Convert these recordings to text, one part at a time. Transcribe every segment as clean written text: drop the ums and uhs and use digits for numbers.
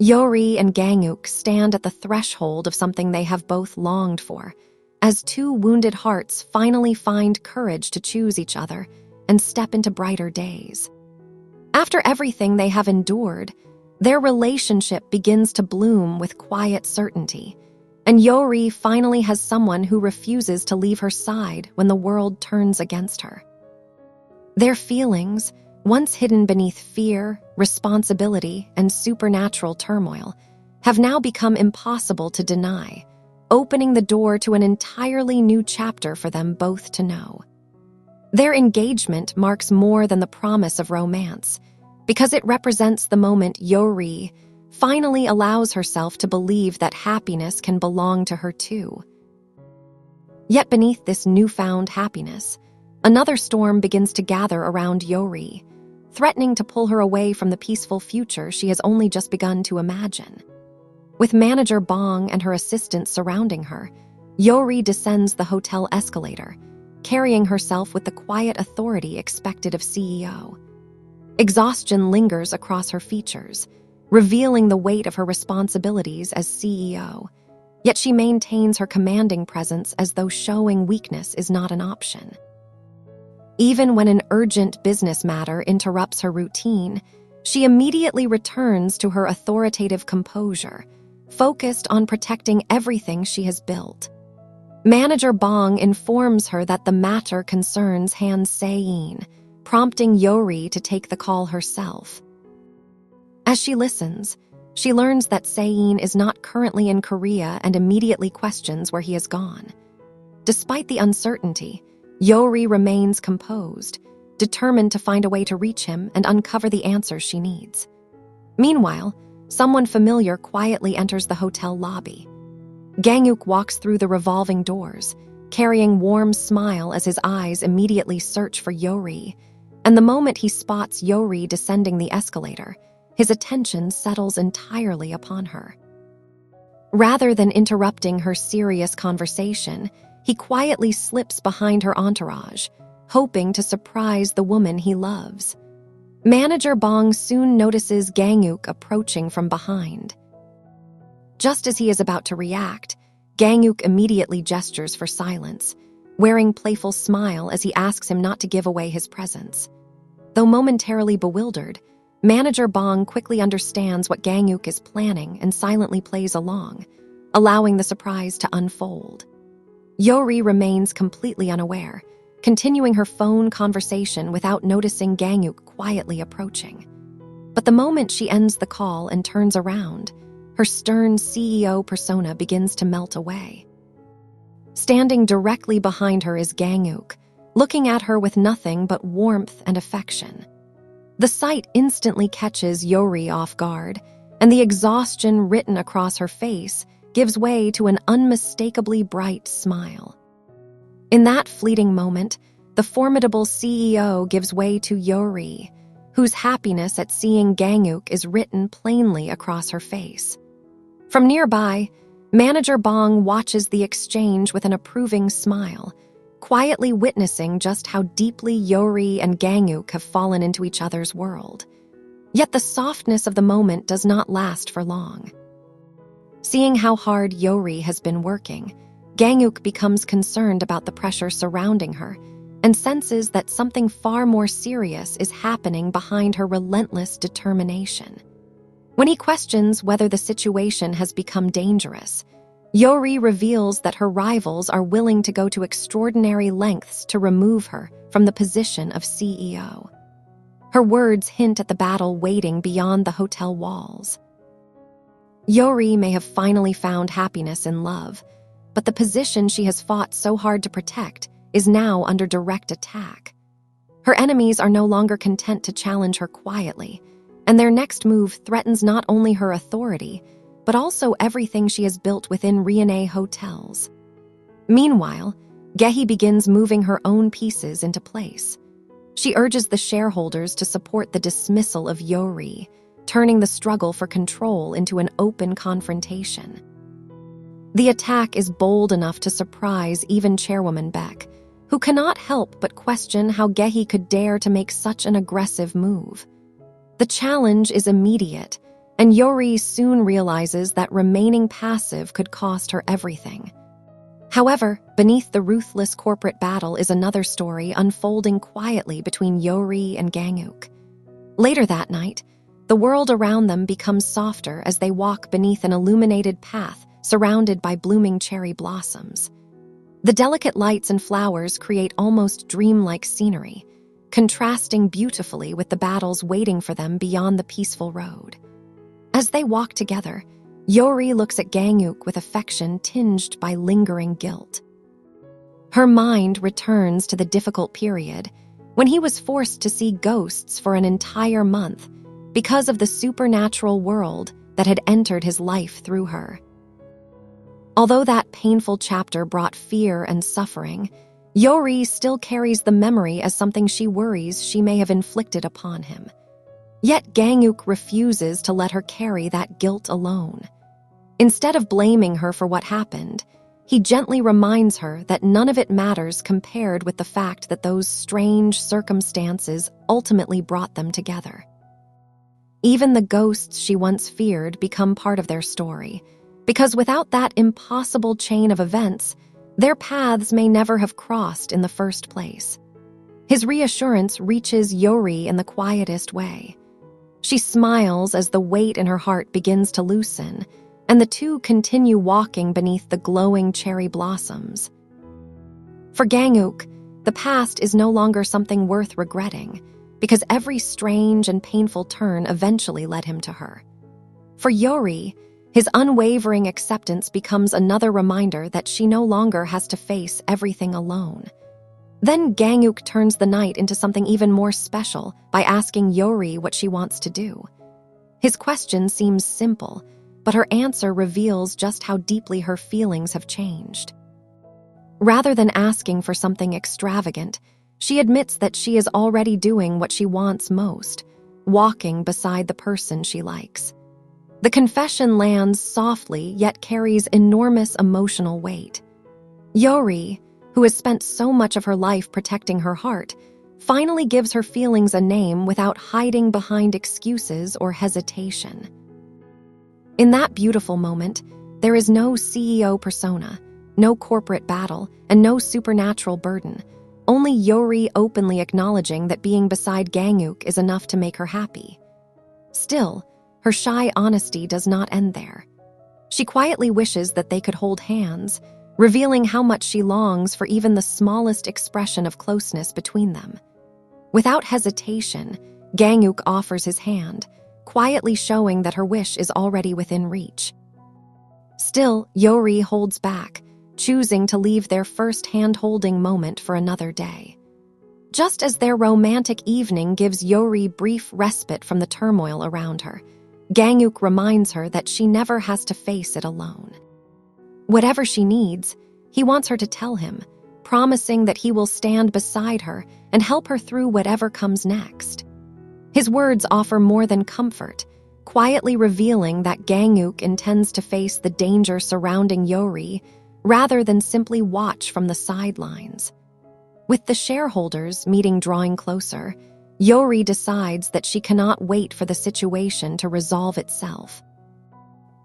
Yori and Ganguk stand at the threshold of something they have both longed for, as two wounded hearts finally find courage to choose each other and step into brighter days. After everything they have endured, their relationship begins to bloom with quiet certainty, and Yori finally has someone who refuses to leave her side when the world turns against her. Their feelings, once hidden beneath fear, responsibility, and supernatural turmoil, have now become impossible to deny, opening the door to an entirely new chapter for them both to know. Their engagement marks more than the promise of romance, because it represents the moment Yeo Ri finally allows herself to believe that happiness can belong to her too. Yet beneath this newfound happiness, another storm begins to gather around Yeo Ri, threatening to pull her away from the peaceful future she has only just begun to imagine. With manager Bong and her assistants surrounding her, Yeo Ri descends the hotel escalator, carrying herself with the quiet authority expected of CEO. Exhaustion lingers across her features, revealing the weight of her responsibilities as CEO, yet she maintains her commanding presence as though showing weakness is not an option. Even when an urgent business matter interrupts her routine, she immediately returns to her authoritative composure, focused on protecting everything she has built. Manager Bong informs her that the matter concerns Han Se-in, prompting Yeo Ri to take the call herself. As she listens, she learns that Se-in is not currently in Korea and immediately questions where he has gone. Despite the uncertainty, Yeo Ri remains composed, determined to find a way to reach him and uncover the answers she needs. Meanwhile, someone familiar quietly enters the hotel lobby. Ganguk walks through the revolving doors, carrying warm smile as his eyes immediately search for Yeo Ri, and the moment he spots Yeo Ri descending the escalator, his attention settles entirely upon her. Rather than interrupting her serious conversation, he quietly slips behind her entourage, hoping to surprise the woman he loves. Manager Bong soon notices Ganguk approaching from behind. Just as he is about to react, Ganguk immediately gestures for silence, wearing playful smile as he asks him not to give away his presence. Though momentarily bewildered, Manager Bong quickly understands what Ganguk is planning and silently plays along, allowing the surprise to unfold. Yeo Ri remains completely unaware, continuing her phone conversation without noticing Ganguk quietly approaching. But the moment she ends the call and turns around, her stern CEO persona begins to melt away. Standing directly behind her is Ganguk, looking at her with nothing but warmth and affection. The sight instantly catches Yeo Ri off guard, and the exhaustion written across her face gives way to an unmistakably bright smile. In that fleeting moment, the formidable CEO gives way to Yeo Ri, whose happiness at seeing Ganguk is written plainly across her face. From nearby, Manager Bong watches the exchange with an approving smile, quietly witnessing just how deeply Yeo Ri and Ganguk have fallen into each other's world. Yet the softness of the moment does not last for long. Seeing how hard Yeo Ri has been working, Ganguk becomes concerned about the pressure surrounding her and senses that something far more serious is happening behind her relentless determination. When he questions whether the situation has become dangerous, Yeo Ri reveals that her rivals are willing to go to extraordinary lengths to remove her from the position of CEO. Her words hint at the battle waiting beyond the hotel walls. Yeo Ri may have finally found happiness in love, but the position she has fought so hard to protect is now under direct attack. Her enemies are no longer content to challenge her quietly, and their next move threatens not only her authority, but also everything she has built within Riene hotels. Meanwhile, Gehi begins moving her own pieces into place. She urges the shareholders to support the dismissal of Yeo Ri, turning the struggle for control into an open confrontation. The attack is bold enough to surprise even Chairwoman Beck, who cannot help but question how Gehi could dare to make such an aggressive move. The challenge is immediate, and Yeo Ri soon realizes that remaining passive could cost her everything. However, beneath the ruthless corporate battle is another story unfolding quietly between Yeo Ri and Gang-uk. Later that night, the world around them becomes softer as they walk beneath an illuminated path surrounded by blooming cherry blossoms. The delicate lights and flowers create almost dreamlike scenery, contrasting beautifully with the battles waiting for them beyond the peaceful road. As they walk together, Yeo Ri looks at Gang-uk with affection tinged by lingering guilt. Her mind returns to the difficult period when he was forced to see ghosts for an entire month because of the supernatural world that had entered his life through her. Although that painful chapter brought fear and suffering, Yeo Ri still carries the memory as something she worries she may have inflicted upon him. Yet Gang-uk refuses to let her carry that guilt alone. Instead of blaming her for what happened, he gently reminds her that none of it matters compared with the fact that those strange circumstances ultimately brought them together. Even the ghosts she once feared become part of their story, because without that impossible chain of events, their paths may never have crossed in the first place. His reassurance reaches Yeo Ri in the quietest way. She smiles as the weight in her heart begins to loosen, and the two continue walking beneath the glowing cherry blossoms. For Gang-uk, the past is no longer something worth regretting, because every strange and painful turn eventually led him to her. For Yeo Ri, his unwavering acceptance becomes another reminder that she no longer has to face everything alone. Then Gang-uk turns the night into something even more special by asking Yeo Ri what she wants to do. His question seems simple, but her answer reveals just how deeply her feelings have changed. Rather than asking for something extravagant, she admits that she is already doing what she wants most, walking beside the person she likes. The confession lands softly yet carries enormous emotional weight. Yeo Ri, who has spent so much of her life protecting her heart, finally gives her feelings a name without hiding behind excuses or hesitation. In that beautiful moment, there is no CEO persona, no corporate battle, and no supernatural burden, only Yeo Ri openly acknowledging that being beside Gang-uk is enough to make her happy. Still, her shy honesty does not end there. She quietly wishes that they could hold hands, revealing how much she longs for even the smallest expression of closeness between them. Without hesitation, Gang-uk offers his hand, quietly showing that her wish is already within reach. Still, Yeo Ri holds back, choosing to leave their first hand-holding moment for another day. Just as their romantic evening gives Yeo Ri brief respite from the turmoil around her, Gang-uk reminds her that she never has to face it alone. Whatever she needs, he wants her to tell him, promising that he will stand beside her and help her through whatever comes next. His words offer more than comfort, quietly revealing that Gang-uk intends to face the danger surrounding Yeo Ri rather than simply watch from the sidelines. With the shareholders' meeting drawing closer, Yeo Ri decides that she cannot wait for the situation to resolve itself.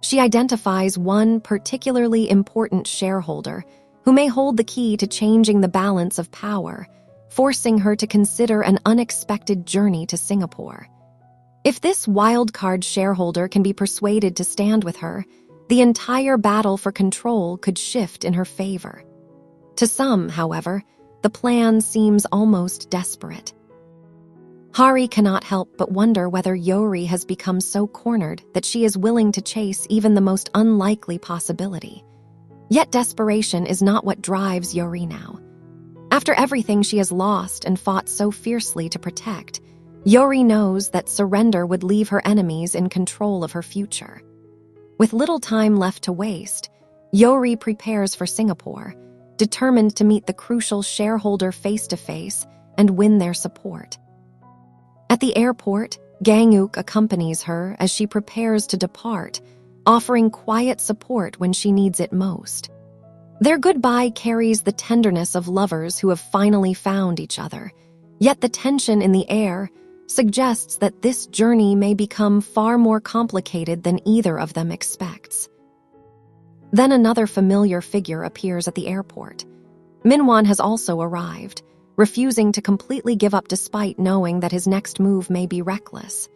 She identifies one particularly important shareholder who may hold the key to changing the balance of power, forcing her to consider an unexpected journey to Singapore. If this wildcard shareholder can be persuaded to stand with her, the entire battle for control could shift in her favor. To some, however, the plan seems almost desperate. Hari cannot help but wonder whether Yeo Ri has become so cornered that she is willing to chase even the most unlikely possibility. Yet desperation is not what drives Yeo Ri now. After everything she has lost and fought so fiercely to protect, Yeo Ri knows that surrender would leave her enemies in control of her future. With little time left to waste, Yeo Ri prepares for Singapore, determined to meet the crucial shareholder face-to-face and win their support. At the airport, Gang-uk accompanies her as she prepares to depart, offering quiet support when she needs it most. Their goodbye carries the tenderness of lovers who have finally found each other, yet the tension in the air suggests that this journey may become far more complicated than either of them expects. Then another familiar figure appears at the airport. Minwon has also arrived, refusing to completely give up despite knowing that his next move may be reckless.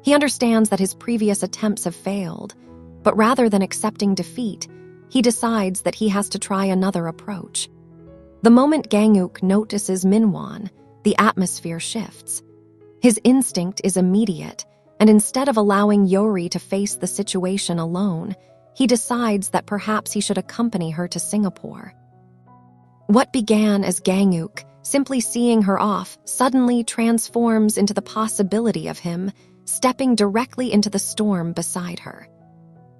He understands that his previous attempts have failed, but rather than accepting defeat, he decides that he has to try another approach. The moment Gang-uk notices Minwon, the atmosphere shifts. His instinct is immediate, and instead of allowing Yori to face the situation alone, he decides that perhaps he should accompany her to Singapore. What began as Gang-uk simply seeing her off suddenly transforms into the possibility of him stepping directly into the storm beside her.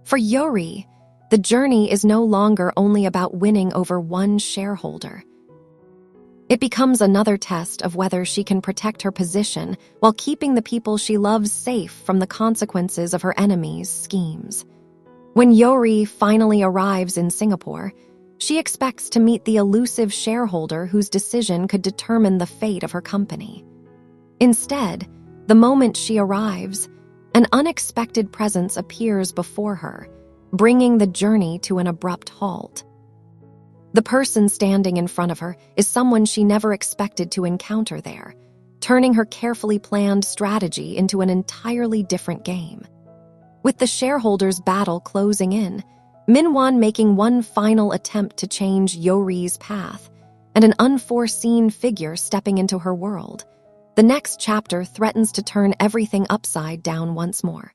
For Yori, the journey is no longer only about winning over one shareholder. It becomes another test of whether she can protect her position while keeping the people she loves safe from the consequences of her enemies' schemes. When Yori finally arrives in Singapore, she expects to meet the elusive shareholder whose decision could determine the fate of her company. Instead, the moment she arrives, an unexpected presence appears before her, bringing the journey to an abrupt halt. The person standing in front of her is someone she never expected to encounter there, turning her carefully planned strategy into an entirely different game. With the shareholders' battle closing in, Minwon making one final attempt to change Yori's path, and an unforeseen figure stepping into her world, the next chapter threatens to turn everything upside down once more.